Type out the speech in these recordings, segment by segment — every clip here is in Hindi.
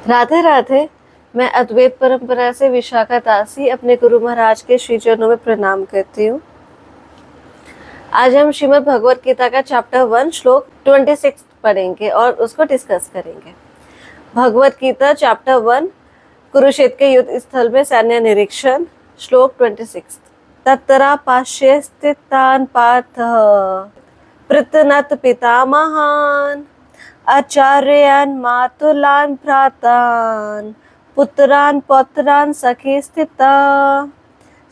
राधे राधे। मैं अद्वैत परंपरा से विशाखा दासी अपने गुरु महाराज के श्री चरणों में प्रणाम करती हूँ। आज हम श्रीमद् भगवत गीता का चैप्टर 1 श्लोक 26 पढ़ेंगे और उसको डिस्कस करेंगे। भगवत गीता चैप्टर 1 कुरुक्षेत्र के युद्ध स्थल में सैन्य निरीक्षण। श्लोक 26। तत्रा पाश्य स्थितान पार्थ पृतनत पितामहान आचार्यान मातुलान भ्रातान पुत्रान पौत्रान सखे स्थिता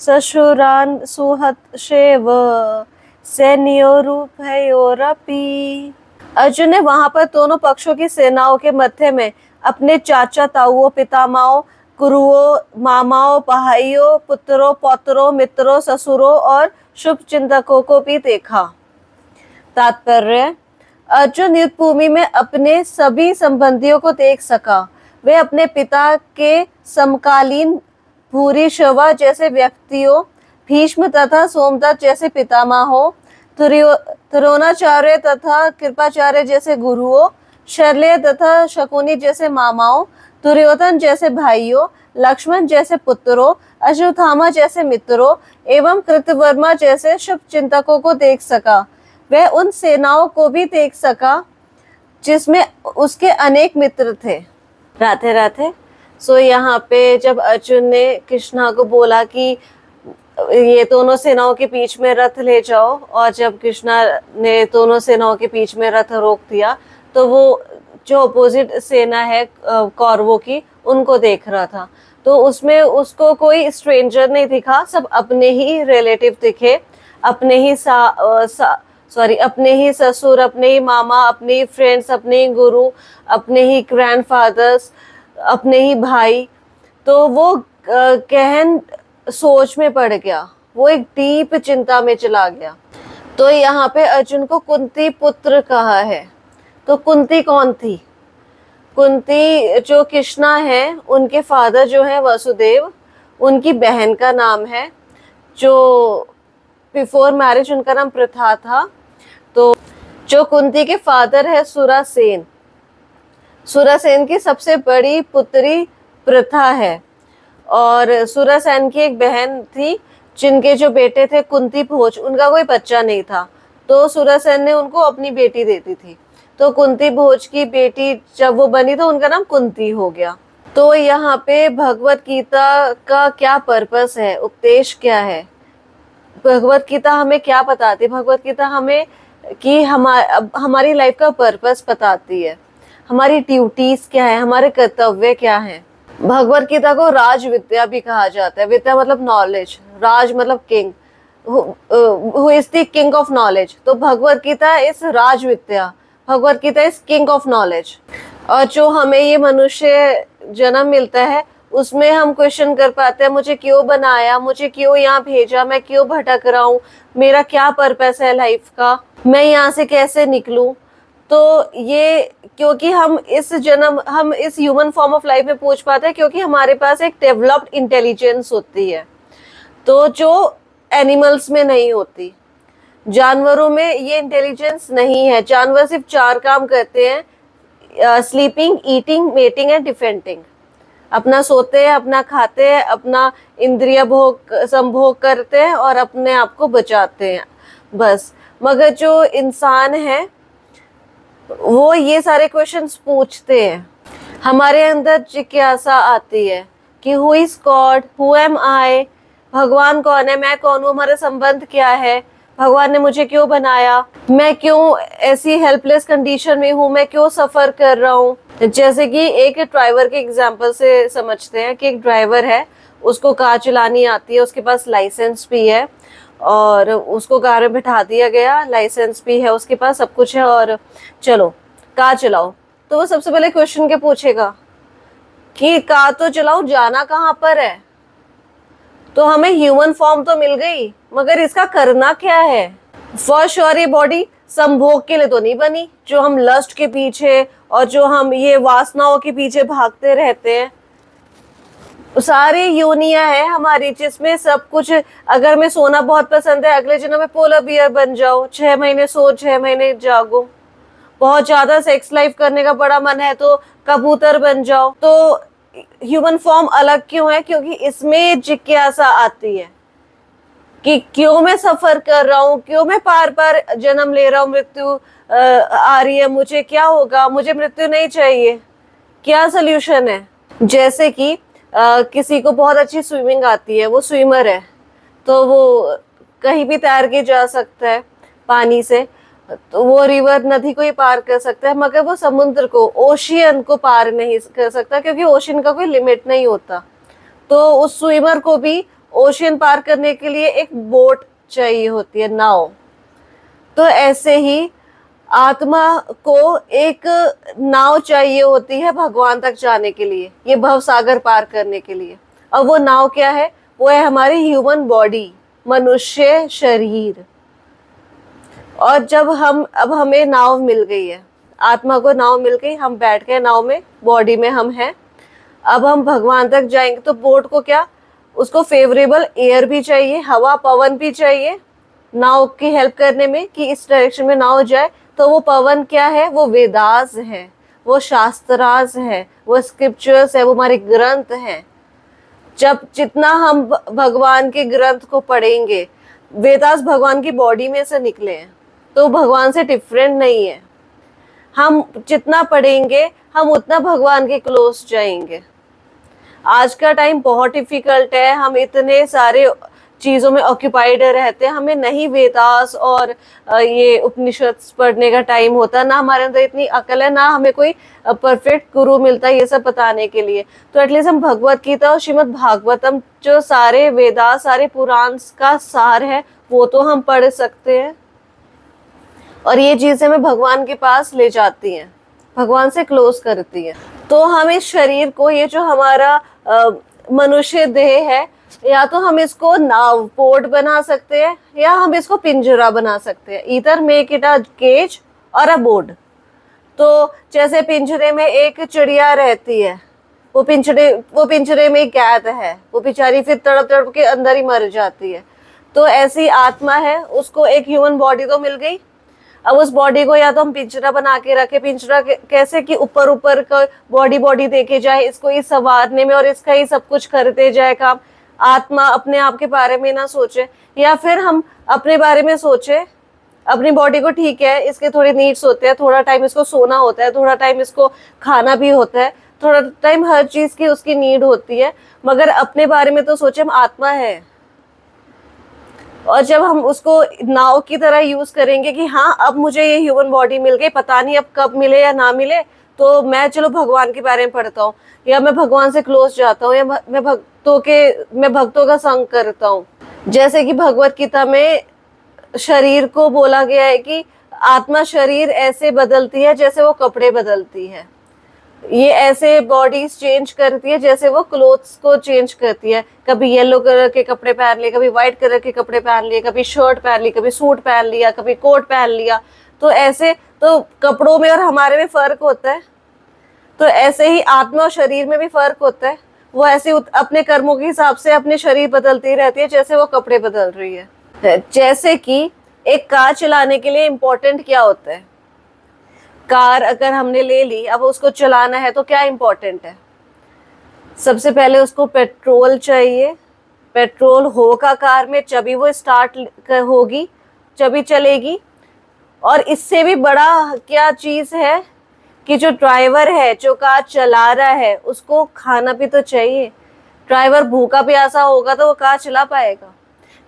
सशुरान सुहर्षेव सैन्योरुभयोरपि। अर्जुन ने वहां पर दोनों पक्षों की सेनाओं के मध्य में अपने चाचा ताऊओं, पितामहों, गुरुओं, मामाओं, भाइयों, पुत्रों, पौत्रों, मित्रों, ससुरों और शुभ चिंतकों को भी देखा। तात्पर्य: अर्जुन युद्ध भूमि में अपने सभी संबंधियों को देख सका। वे अपने पिता के समकालीन भूरिश्रवा जैसे व्यक्तियों, भीष्म तथा सोमदत्त जैसे पितामहों, द्रोणाचार्य तथा कृपाचार्य जैसे गुरुओं, शल्य तथा शकुनी जैसे मामाओं, दुर्योधन जैसे भाइयों, लक्ष्मण जैसे पुत्रों, अश्वत्थामा जैसे मित्रों एवं कृतवर्मा जैसे शुभ चिंतकों को देख सका। वह उन सेनाओं को भी देख सका जिसमें उसके अनेक मित्र थे। राधे राधे। सो यहाँ पे जब अर्जुन ने कृष्णा को बोला कि ये दोनों सेनाओं के बीच में रथ ले जाओ, और जब कृष्णा ने दोनों सेनाओं के बीच में रथ रोक दिया तो वो जो अपोजिट सेना है कौरवों की, उनको देख रहा था। तो उसमें उसको कोई स्ट्रेंजर नहीं दिखा, सब अपने ही रिलेटिव दिखे, अपने ही अपने ही ससुर, अपने ही मामा, अपने ही फ्रेंड्स, अपने ही गुरु, अपने ही ग्रैंडफादर्स, अपने ही भाई। तो वो गहन सोच में पड़ गया, वो एक डीप चिंता में चला गया। तो यहाँ पे अर्जुन को कुंती पुत्र कहा है। तो कुंती कौन थी? कुंती जो कृष्णा है उनके फादर जो है वसुदेव, उनकी बहन का नाम है, जो बिफोर मैरिज उनका नाम प्रथा था। तो जो कुंती के फादर है सुरासेन, सुरासेन की सबसे बड़ी पुत्री प्रथा है, और सुरासेन की एक बहन थी जिनके जो बेटे थे कुंती भोज, उनका कोई बच्चा नहीं था, तो सुरासेन ने उनको अपनी बेटी दे दी थी। तो कुंती भोज की बेटी जब वो बनी तो उनका नाम कुंती हो गया। तो यहाँ पे भगवत गीता का क्या पर्पस है, उपदेश क्या है? भगवत गीता हमें क्या बताती है? भगवत गीता हमें कि हमारी लाइफ का पर्पस बताती है, हमारी ड्यूटीज क्या है, हमारे कर्तव्य क्या है। भगवत गीता को राज विद्या भी कहा जाता है। विद्या मतलब नॉलेज, राज मतलब king, who is the king of knowledge. तो भगवत गीता इस राज विद्या, Bhagavad Gita is king of knowledge. और जो हमें ये मनुष्य जन्म मिलता है उसमें हम क्वेश्चन कर पाते हैं, मुझे क्यों बनाया, मुझे क्यों यहाँ भेजा, मैं क्यों भटक रहा हूँ, मेरा क्या पर्पस है लाइफ का, मैं यहाँ से कैसे निकलूं। तो ये क्योंकि हम इस ह्यूमन फॉर्म ऑफ लाइफ में पूछ पाते हैं क्योंकि हमारे पास एक डेवलप्ड इंटेलिजेंस होती है, तो जो एनिमल्स में नहीं होती। जानवरों में ये इंटेलिजेंस नहीं है। जानवर सिर्फ 4 काम करते हैं, sleeping, eating, mating and defending. अपना सोते हैं, अपना खाते हैं, अपना इंद्रिय संभोग करते हैं और अपने आप को बचाते हैं, बस। मगर जो इंसान है वो ये सारे क्वेश्चंस पूछते हैं। हमारे अंदर जिज्ञासा आती है कि who is God, who am I, भगवान कौन है, मैं कौन हूँ, हमारा संबंध क्या है, भगवान ने मुझे क्यों बनाया, मैं क्यों ऐसी हेल्पलेस कंडीशन में हूँ, मैं क्यों सफर कर रहा हूँ। जैसे कि एक ड्राइवर के एग्जांपल से समझते हैं कि एक ड्राइवर है, उसको कार चलानी आती है, उसके पास लाइसेंस भी है और उसको कार में बिठा दिया गया, लाइसेंस भी है उसके पास, सब कुछ है, और चलो कार चलाओ। तो वो सबसे पहले क्वेश्चन क्या पूछेगा कि कार तो चलाओ, जाना कहाँ पर है। तो हमें ह्यूमन फॉर्म तो मिल गई, मगर इसका करना क्या है? फॉर श्योर ये बॉडी संभोग के लिए तो नहीं बनी, जो हम लस्ट के पीछे और जो हम ये वासनाओं के पीछे भागते रहते हैं। सारी योनियां है हमारी जिसमें सब कुछ, अगर मैं सोना बहुत पसंद है, अगले जन्म में पोलर बियर बन जाओ, 6 महीने सो 6 महीने जागो। बहुत ज्यादा सेक्स लाइफ करने का बड़ा मन है तो कबूतर बन जाओ। तो ह्यूमन फॉर्म अलग क्यों है? क्योंकि इसमें जिज्ञासा आती है कि क्यों मैं सफर कर रहा हूँ, क्यों मैं बार बार जन्म ले रहा हूँ, मृत्यु आ रही है, मुझे क्या होगा, मुझे मृत्यु नहीं चाहिए, क्या सोल्यूशन है। जैसे कि किसी को बहुत अच्छी स्विमिंग आती है, वो स्विमर है, तो वो कहीं भी तैर के जा सकता है पानी से, तो वो रिवर नदी को ही पार कर सकता है, मगर वो समुद्र को, ओशियन को पार नहीं कर सकता, क्योंकि ओशियन का कोई लिमिट नहीं होता। तो उस स्विमर को भी ओशियन पार करने के लिए एक बोट चाहिए होती है, नाव। तो ऐसे ही आत्मा को एक नाव चाहिए होती है भगवान तक जाने के लिए, ये भव सागर पार करने के लिए। अब वो नाव क्या है? वो है हमारी ह्यूमन बॉडी, मनुष्य शरीर। और जब अब हमें नाव मिल गई है, आत्मा को नाव मिल गई, हम बैठ गए नाव में, बॉडी में हम हैं, अब हम भगवान तक जाएंगे। तो बोट को क्या, उसको फेवरेबल एयर भी चाहिए, हवा पवन भी चाहिए नाव की हेल्प करने में कि इस डायरेक्शन में नाव जाए। तो वो पवन क्या है? वो वेदास है, वो शास्त्रास है, वो स्क्रिप्चर्स है, वो हमारे ग्रंथ हैं। जब जितना हम भगवान के ग्रंथ को पढ़ेंगे, वेदास भगवान की बॉडी में से निकले हैं, तो भगवान से डिफरेंट नहीं है। हम जितना पढ़ेंगे हम उतना भगवान के क्लोज जाएंगे। आज का टाइम बहुत डिफिकल्ट है, हम इतने सारे चीजों में ऑक्यूपाइड रहते हैं, हमें नहीं वेदास और ये उपनिषद पढ़ने का टाइम होता, ना हमारे अंदर इतनी अकल है, ना हमें कोई परफेक्ट गुरु मिलता है ये सब बताने के लिए। तो एटलीस्ट हम भगवत गीता और श्रीमद् भागवतम, जो सारे वेदास, सारे पुराण का सार है, वो तो हम पढ़ सकते हैं। और ये चीजें हमें भगवान के पास ले जाती हैं, भगवान से क्लोज करती हैं। तो हम इस शरीर को, ये जो हमारा मनुष्य देह है, या तो हम इसको नाव, बोट बना सकते हैं, या हम इसको पिंजरा बना सकते हैं। Either make it a cage और अ बोट। तो जैसे पिंजरे में एक चिड़िया रहती है, वो पिंजरे में कैद है, वो बेचारी फिर तड़प तड़प के अंदर ही मर जाती है। तो ऐसी आत्मा है, उसको एक ह्यूमन बॉडी तो मिल गई। अब उस बॉडी को या तो हम पिंजरा बना के रखे, पिंजरा कैसे कि ऊपर ऊपर का बॉडी देके जाए, इसको ही संवारने में और इसका ही सब कुछ करते जाए काम। आत्मा अपने आप के बारे में ना सोचे, या फिर हम अपने बारे में सोचे, अपनी बॉडी को, ठीक है इसके थोड़े नीड्स होते हैं, थोड़ा टाइम इसको सोना होता है, थोड़ा टाइम इसको खाना भी होता है, थोड़ा टाइम हर चीज की उसकी नीड होती है, मगर अपने बारे में तो सोचे हम आत्मा है। और जब हम उसको नाव की तरह यूज करेंगे कि हाँ अब मुझे ये ह्यूमन बॉडी मिल गई, पता नहीं अब कब मिले या ना मिले, तो मैं चलो भगवान के बारे में पढ़ता हूँ, या मैं भगवान से क्लोज जाता हूँ, या मैं भक्तों का संग करता हूँ। जैसे कि भगवत गीता में शरीर को बोला गया है कि आत्मा शरीर ऐसे बदलती है जैसे वो कपड़े बदलती है, ये ऐसे बॉडीज चेंज करती है जैसे वो क्लोथ्स को चेंज करती है। कभी येलो कलर के कपड़े पहन लिए, कभी व्हाइट कलर के कपड़े पहन लिए, कभी शर्ट पहन ली, कभी सूट पहन लिया, कभी कोट पहन लिया। तो ऐसे तो कपड़ों में और हमारे में फर्क होता है, तो ऐसे ही आत्मा और शरीर में भी फर्क होता है। वो ऐसे अपने कर्मों के हिसाब से अपने शरीर बदलती रहती है जैसे वो कपड़े बदल रही है। जैसे कि एक कार चलाने के लिए इम्पोर्टेंट क्या होता है? कार अगर हमने ले ली, अब उसको चलाना है तो क्या इम्पोर्टेंट है? सबसे पहले उसको पेट्रोल चाहिए, पेट्रोल होगा कार में तभी वो स्टार्ट होगी, तभी चलेगी। और इससे भी बड़ा क्या चीज है कि जो ड्राइवर है, जो कार चला रहा है, उसको खाना भी तो चाहिए। ड्राइवर भूखा प्यासा होगा तो वो कार चला पाएगा?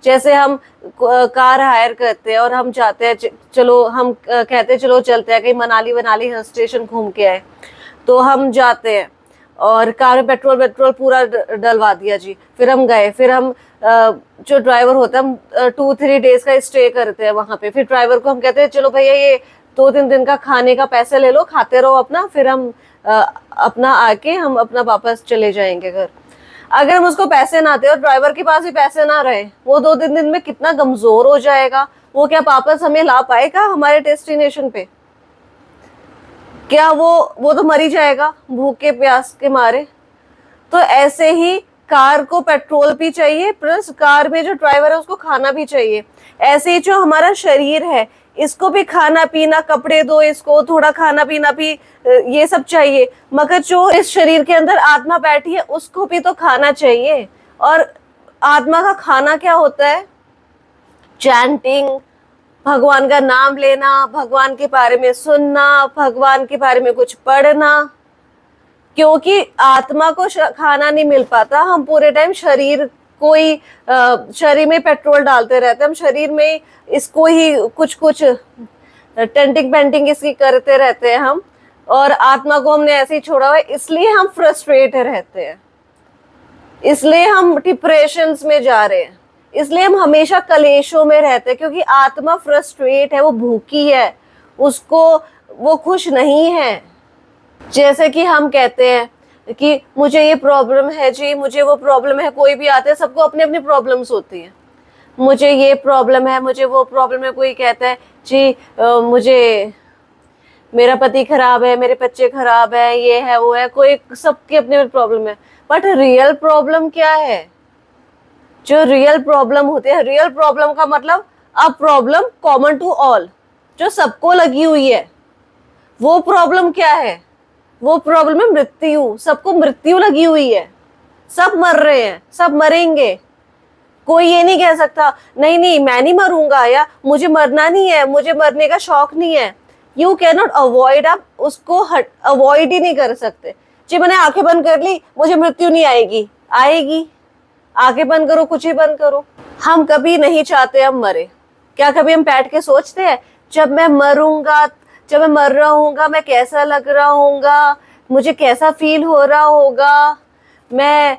जैसे हम कार हायर करते हैं और हम जाते हैं, चलो हम कहते हैं चलो चलते हैं कहीं मनाली हिल स्टेशन घूम के आए, तो हम जाते हैं और कार में पेट्रोल पूरा डलवा दिया जी, फिर हम गए, फिर हम जो ड्राइवर होता है, हम 2-3 डेज का स्टे करते हैं वहां पे। फिर ड्राइवर को हम कहते हैं चलो भैया ये 2-3 दिन का खाने का पैसे ले लो, खाते रहो अपना, फिर हम अपना आके हम अपना वापस चले जाएंगे घर। अगर हम उसको पैसे ना दे और ड्राइवर के पास भी पैसे ना रहे, वो 2-3 दिन में कितना कमजोर हो जाएगा, वो क्या वापस हमें ला पाएगा हमारे डेस्टिनेशन पे? क्या वो तो मर ही जाएगा भूखे प्यास के मारे। तो ऐसे ही कार को पेट्रोल भी चाहिए, प्लस कार में जो ड्राइवर है उसको खाना भी चाहिए। ऐसे ही जो हमारा शरीर है, इसको भी खाना पीना, कपड़े दो, इसको थोड़ा खाना पीना भी ये सब चाहिए। मगर जो इस शरीर के अंदर आत्मा बैठी है उसको भी तो खाना चाहिए। और आत्मा का खाना क्या होता है? चैंटिंग, भगवान का नाम लेना, भगवान के बारे में सुनना, भगवान के बारे में कुछ पढ़ना। क्योंकि आत्मा को खाना नहीं मिल पाता, हम पूरे टाइम शरीर को ही शरीर में पेट्रोल डालते रहते हैं, हम शरीर में इसको ही कुछ कुछ टेंटिंग पेंटिंग इसकी करते रहते हैं हम, और आत्मा को हमने ऐसे ही छोड़ा हुआ है। इसलिए हम फ्रस्ट्रेट रहते हैं, इसलिए हम डिप्रेशंस में जा रहे हैं, इसलिए हम हमेशा कलेशों में रहते हैं, क्योंकि आत्मा फ्रस्ट्रेट है, वो भूखी है, उसको वो खुश नहीं है। जैसे कि हम कहते हैं कि मुझे ये प्रॉब्लम है जी, मुझे वो प्रॉब्लम है, कोई भी आते हैं सबको अपनी अपनी प्रॉब्लम्स होती हैं। मुझे ये प्रॉब्लम है, मुझे वो प्रॉब्लम है। कोई कहता है जी मुझे मेरा पति खराब है, मेरे बच्चे खराब है, ये है वो है, कोई सबकी अपनी प्रॉब्लम है। बट रियल प्रॉब्लम क्या है? जो रियल प्रॉब्लम होती है, रियल प्रॉब्लम का मतलब a problem common to all, जो सबको लगी हुई है, वो प्रॉब्लम क्या है? वो प्रॉब्लम है मृत्यु। सबको मृत्यु लगी हुई है, सब मर रहे हैं, सब मरेंगे। कोई ये नहीं कह सकता नहीं नहीं मैं नहीं मरूंगा, या मुझे मरना नहीं है, मुझे मरने का शौक नहीं है। यू कैन नॉट अवॉइड, आप उसको अवॉइड ही नहीं कर सकते। जी मैंने आंखें बंद कर ली, मुझे मृत्यु नहीं आएगी, आएगी। आंखें बंद करो, कुछ ही बंद करो। हम कभी नहीं चाहते हम मरे। क्या कभी हम बैठ के सोचते हैं जब मैं मरूंगा, जब मैं मर रहा हूँगा, मैं कैसा लग रहा हूँगा, मुझे कैसा फील हो रहा होगा, मैं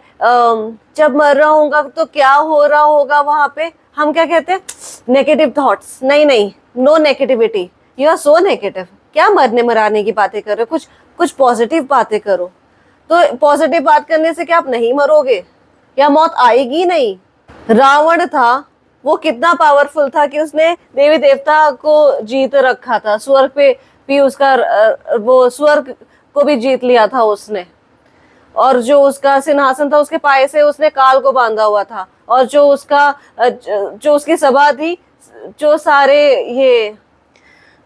जब मर रहा हूँगा तो क्या हो रहा होगा वहां पे? हम क्या कहते हैं? Negative thoughts. नहीं नहीं, no negativity, you are so negative. क्या मरने मराने की बातें कर रहे हो? कुछ पॉजिटिव बातें करो। तो पॉजिटिव बात करने से क्या आप नहीं मरोगे? या मौत आएगी नहीं? रावण था, वो कितना पावरफुल था कि उसने देवी देवता को जीत रखा था, स्वर्ग पे भी उसका वो स्वर्ग को भी जीत लिया था उसने। और जो उसका सिंहासन था उसके पाए से उसने काल को बांधा हुआ था। और जो उसकी सभा थी, जो सारे ये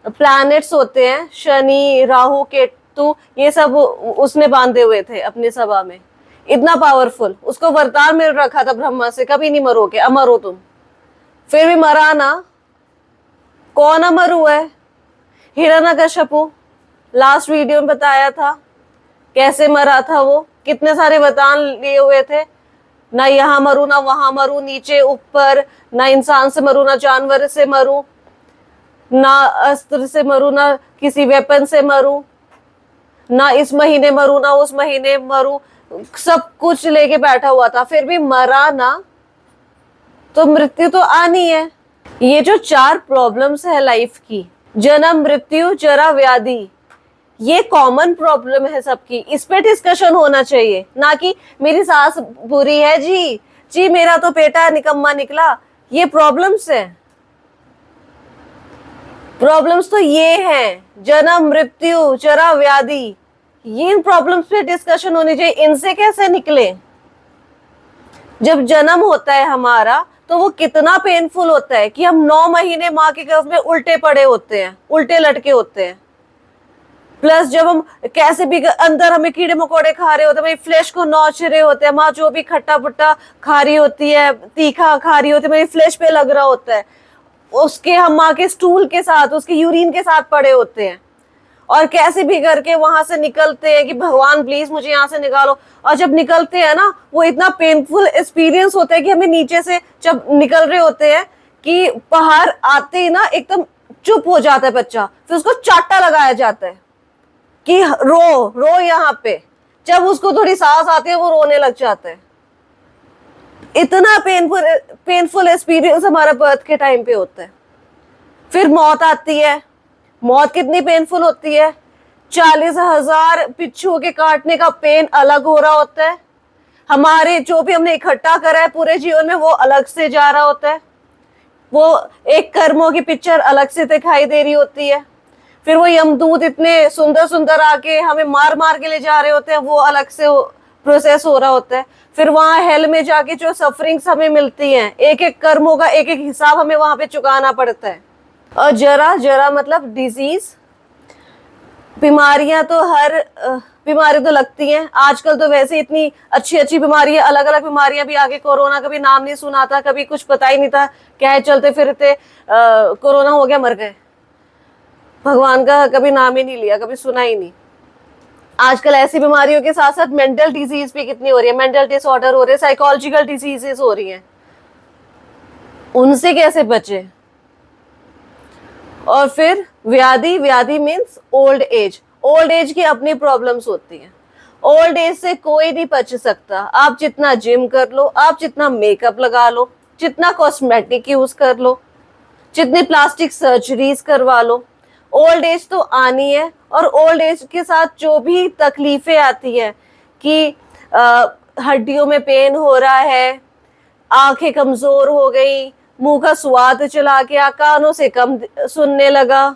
प्लैनेट्स होते हैं, शनि राहु केतु, ये सब उसने बांधे हुए थे अपनी सभा में। इतना पावरफुल, उसको वरदान मिल रखा था ब्रह्मा से, कभी नहीं मरोगे, अमर हो तुम। फिर भी मरा ना। कौन अमर हुआ है? हिरण्यकश्यपु। लास्ट वीडियो में बताया था कैसे मरा था वो, कितने सारे वरदान लिए हुए थे। ना यहाँ मरू, ना वहां मरू, नीचे ऊपर, ना इंसान से मरू, ना जानवर से मरू, ना अस्त्र से मरू, ना किसी वेपन से मरू, ना इस महीने मरू, ना उस महीने मरू, सब कुछ लेके बैठा हुआ था, फिर भी मरा ना। तो मृत्यु तो आनी है। ये जो 4 प्रॉब्लम्स है लाइफ की, जन्म मृत्यु जरा व्याधि, ये कॉमन प्रॉब्लम है सबकी। इस पे डिस्कशन होना चाहिए, ना कि मेरी सास बुरी है जी मेरा तो बेटा निकम्मा निकला। ये प्रॉब्लम्स है। प्रॉब्लम्स तो ये हैं, जन्म मृत्यु जरा व्याधि, ये इन प्रॉब्लम्स पे डिस्कशन होनी चाहिए। इनसे कैसे निकले? जब जन्म होता है हमारा तो वो कितना पेनफुल होता है कि हम 9 महीने माँ के गर्भ में उल्टे पड़े होते हैं, उल्टे लटके होते हैं। प्लस जब हम कैसे भी अंदर हमें कीड़े मकोड़े खा रहे होते हैं, फ्लैश को नोच रहे होते हैं, माँ जो भी खट्टा पुट्टा खा रही होती है, तीखा खा रही होती है, मेरी फ्लैश पे लग रहा होता है, उसके हम माँ के स्टूल के साथ, उसके यूरिन के साथ पड़े होते हैं। और कैसे भी करके वहां से निकलते हैं कि भगवान प्लीज मुझे यहाँ से निकालो। और जब निकलते हैं ना, वो इतना पेनफुल एक्सपीरियंस होता है कि हमें नीचे से जब निकल रहे होते हैं कि बाहर आते ही ना एकदम चुप हो जाता है बच्चा, फिर उसको चाटा लगाया जाता है कि रो रो यहाँ पे। जब उसको थोड़ी सांस आती है वो रोने लग जाता है। इतना पेनफुल एक्सपीरियंस हमारा बर्थ के टाइम पे होता है। फिर मौत आती है। मौत कितनी पेनफुल होती है? 40,000 बिच्छुओं के काटने का पेन अलग हो रहा होता है। हमारे जो भी हमने इकट्ठा करा है पूरे जीवन में वो अलग से जा रहा होता है। वो एक कर्मों की पिक्चर अलग से दिखाई दे रही होती है। फिर वो यमदूत इतने सुंदर सुंदर आके हमें मार मार के ले जा रहे होते हैं, वो अलग से प्रोसेस हो रहा होता है। फिर वहां हेल में जाके जो सफरिंग्स हमें मिलती हैं, एक एक कर्मों का एक एक हिसाब हमें वहां पे चुकाना पड़ता है। और जरा, जरा मतलब डिजीज। बीमारियां तो हर बीमारी तो लगती हैं आजकल, तो वैसे इतनी अच्छी अच्छी बीमारियां, अलग अलग बीमारियां भी आगे। कोरोना का भी नाम नहीं सुना था, कभी कुछ पता ही नहीं था क्या है, चलते फिरते कोरोना हो गया, मर गए, भगवान का कभी नाम ही नहीं लिया, कभी सुना ही नहीं। आजकल ऐसी बीमारियों के साथ साथ मेंटल डिजीज भी कितनी हो रही है, मेंटल डिसऑर्डर हो रहे हैं, साइकोलॉजिकल डिजीजेस हो रही हैं, उनसे कैसे बचे। और फिर व्याधि, व्याधि means old age. Old age की अपनी प्रॉब्लम्स होती हैं। ओल्ड एज से कोई नहीं बच सकता। आप जितना जिम कर लो, आप जितना मेकअप लगा लो, जितना कॉस्मेटिक यूज कर लो, जितनी प्लास्टिक सर्जरीज करवा लो, ओल्ड एज तो आनी है। और ओल्ड एज के साथ जो भी तकलीफें आती है कि हड्डियों में पेन हो रहा है, आंखें कमजोर हो गई, मुंह का स्वाद चला गया, कानों से कम सुनने लगा,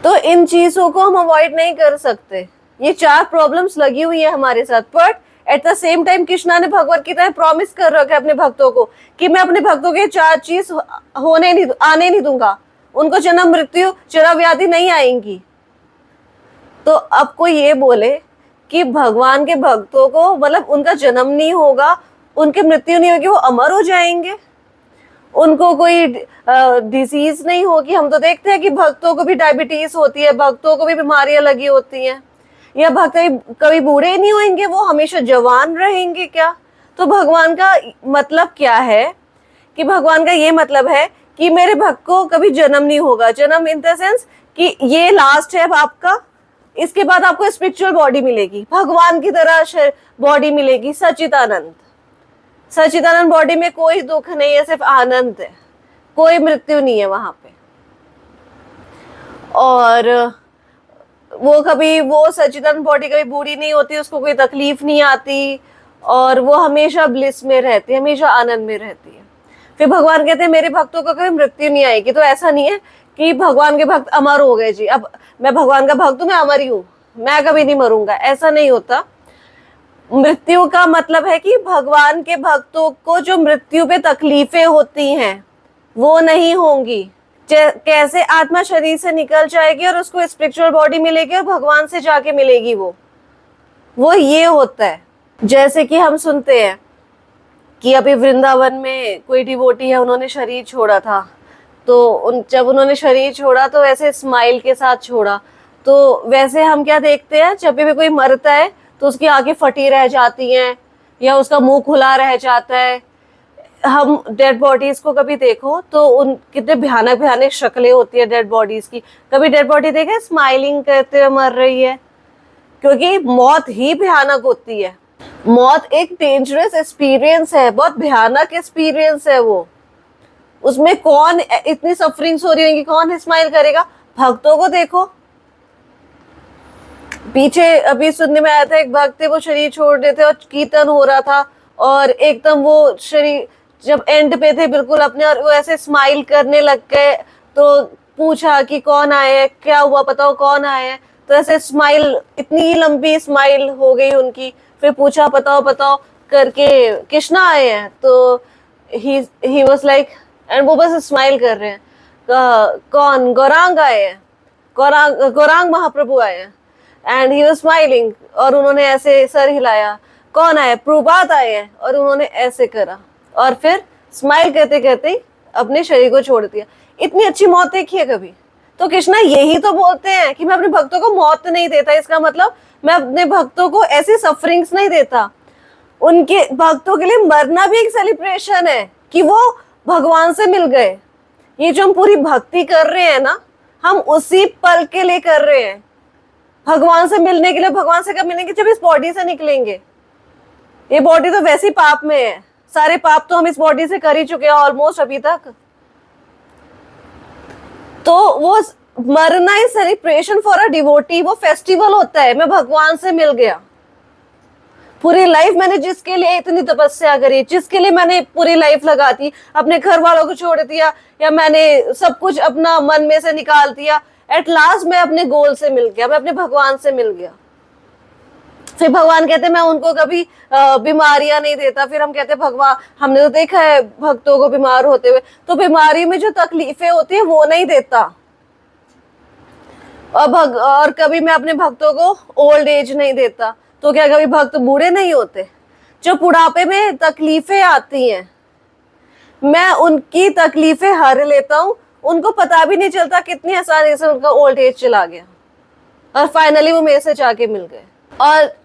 तो इन चीजों को हम अवॉइड नहीं कर सकते। ये 4 प्रॉब्लम्स लगी हुई है हमारे साथ, but at the same time Krishna ने भगवत गीता में प्रॉमिस कर रखा है अपने भक्तों को कि मैं अपने भक्तों के 4 चीज आने नहीं दूंगा, उनको जन्म मृत्यु जरा व्याधि नहीं आएंगी। तो अब कोई ये बोले कि भगवान के भक्तों को मतलब उनका जन्म नहीं होगा, उनकी मृत्यु नहीं होगी, वो अमर हो जाएंगे, उनको कोई डिजीज नहीं होगी। हम तो देखते हैं कि भक्तों को भी डायबिटीज होती है, भक्तों को भी बीमारियां लगी होती हैं, या भक्त कभी बूढ़े ही नहीं होंगे, वो हमेशा जवान रहेंगे क्या। तो भगवान का मतलब क्या है कि भगवान का ये मतलब है कि मेरे भक्त को कभी जन्म नहीं होगा। जन्म इन द सेंस कि ये लास्ट है आपका, इसके बाद आपको स्पिरिचुअल बॉडी मिलेगी, भगवान की तरह बॉडी मिलेगी, सच्चिदानंद। सच्चिदानंद बॉडी में कोई दुख नहीं है, सिर्फ आनंद है, कोई मृत्यु नहीं है वहां पे। और वो सच्चिदानंद बॉडी कभी बूढ़ी नहीं होती, उसको कोई तकलीफ नहीं आती, और वो हमेशा ब्लिस में रहती है, हमेशा आनंद में रहती है। फिर भगवान कहते हैं मेरे भक्तों को कभी मृत्यु नहीं आएगी। तो ऐसा नहीं है कि भगवान के भक्त अमर हो गए जी, अब मैं भगवान का भक्त हूं, मैं अमर ही हूं, मैं कभी नहीं मरूंगा, ऐसा नहीं होता। मृत्यु का मतलब है कि भगवान के भक्तों को जो मृत्यु पे तकलीफें होती हैं वो नहीं होंगी। कैसे आत्मा शरीर से निकल जाएगी और उसको स्पिरिचुअल बॉडी मिलेगी और भगवान से जाके मिलेगी, वो ये होता है। जैसे कि हम सुनते हैं कि अभी वृंदावन में कोई डिवोटी है, उन्होंने शरीर छोड़ा था, तो जब उन्होंने शरीर छोड़ा तो ऐसे स्माइल के साथ छोड़ा। तो वैसे हम क्या देखते हैं, जब भी कोई मरता है तो उसकी आंखें फटी रह जाती हैं या उसका मुंह खुला रह जाता है। हम डेड बॉडीज को कभी देखो तो उन कितने भयानक भयानक शक्लें होती है डेड बॉडीज की। कभी डेड बॉडी देखे स्माइलिंग करते हुए मर रही है, क्योंकि मौत ही भयानक होती है। मौत एक डेंजरस एक्सपीरियंस है, बहुत भयानक एक्सपीरियंस है वो। उसमें कौन इतनी सफरिंग्स हो रही होंगी, कौन स्माइल करेगा। भक्तों को देखो, पीछे अभी सुनने में आया था एक भक्त थे, वो शरीर छोड़ रहे थे और कीर्तन हो रहा था, और एकदम वो शरीर जब एंड पे थे बिल्कुल अपने, और वो ऐसे स्माइल करने लग गए। तो पूछा कि कौन आए हैं, क्या हुआ बताओ कौन आए हैं। तो ऐसे स्माइल, इतनी लंबी स्माइल हो गई उनकी। फिर पूछा बताओ बताओ करके, कृष्णा आए हैं। तो ही वाज लाइक, एंड वो बस स्माइल कर रहे हैं। कौन? गौरांग आए हैं, गौरांग महाप्रभु आए हैं। एंड ही वाज स्माइलिंग, और उन्होंने ऐसे सर हिलाया। कौन आए? प्रभुपाद आए हैं, और उन्होंने ऐसे करा, और फिर स्माइल करते करते अपने शरीर को छोड़ दिया। इतनी अच्छी मौत देखी है कभी? तो कृष्णा यही तो बोलते हैं कि मैं अपने भक्तों को मौत नहीं देता, इसका मतलब मैं अपने भक्तों को ऐसी सफरिंग्स नहीं देता। उनके भक्तों के लिए मरना भी एक सेलिब्रेशन है कि वो भगवान से मिल गए। ये जो हम पूरी भक्ति कर रहे हैं ना, हम उसी पल के लिए कर रहे हैं, भगवान से मिलने के लिए। भगवान से कब मिलेंगे? जब इस बॉडी से निकलेंगे। ये बॉडी तो वैसे ही पाप में है, सारे पाप तो हम इस बॉडी से कर ही चुके हैं ऑलमोस्ट अभी तक। तो वो मरना is celebration for a devotee, वो फेस्टिवल होता है, मैं भगवान से मिल गया। पूरी लाइफ मैंने जिसके लिए इतनी तपस्या करी, जिसके लिए मैंने पूरी लाइफ लगा दी, अपने घर वालों को छोड़ दिया, या मैंने सब कुछ अपना मन में से निकाल दिया, एट लास्ट मैं अपने गोल से मिल गया, मैं अपने भगवान से मिल गया। फिर भगवान कहते मैं उनको कभी बीमारियां नहीं देता। फिर हम कहते भगवान, हमने तो देखा है भक्तों को बीमार होते हुए, तो बीमारी में जो तकलीफें होती है वो नहीं देता। और कभी मैं अपने भक्तों को ओल्ड एज नहीं देता। तो क्या कभी भक्त बूढ़े नहीं होते? जो बुढ़ापे में तकलीफें आती हैं, मैं उनकी तकलीफें हर लेता हूँ, उनको पता भी नहीं चलता कितनी आसानी से उनका ओल्ड एज चला गया और फाइनली वो मेरे से जाके मिल गए।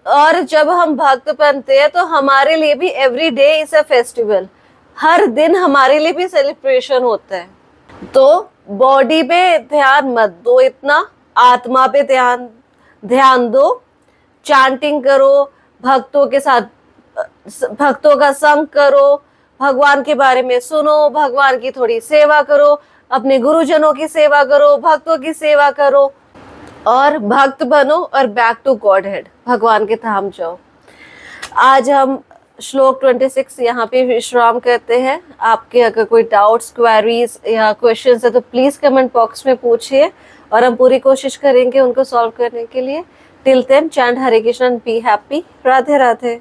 और जब हम भक्त बनते हैं तो हमारे लिए भी every day is a festival, हर दिन हमारे लिए भी सेलिब्रेशन होता है। तो बॉडी पे ध्यान मत दो इतना, आत्मा पे ध्यान दो। चैंटिंग करो, भक्तों के साथ भक्तों का संग करो, भगवान के बारे में सुनो, भगवान की थोड़ी सेवा करो, अपने गुरुजनों की सेवा करो, भक्तों की सेवा करो और भक्त बनो और बैक टू गॉड हेड, भगवान के धाम जाओ। आज हम श्लोक 26 यहाँ पे विश्राम करते हैं। आपके अगर कोई डाउट्स, क्वेरीज या क्वेश्चंस है तो प्लीज कमेंट बॉक्स में पूछिए और हम पूरी कोशिश करेंगे उनको सॉल्व करने के लिए। Till then chant Hare Krishna, be happy. Radhe Radhe.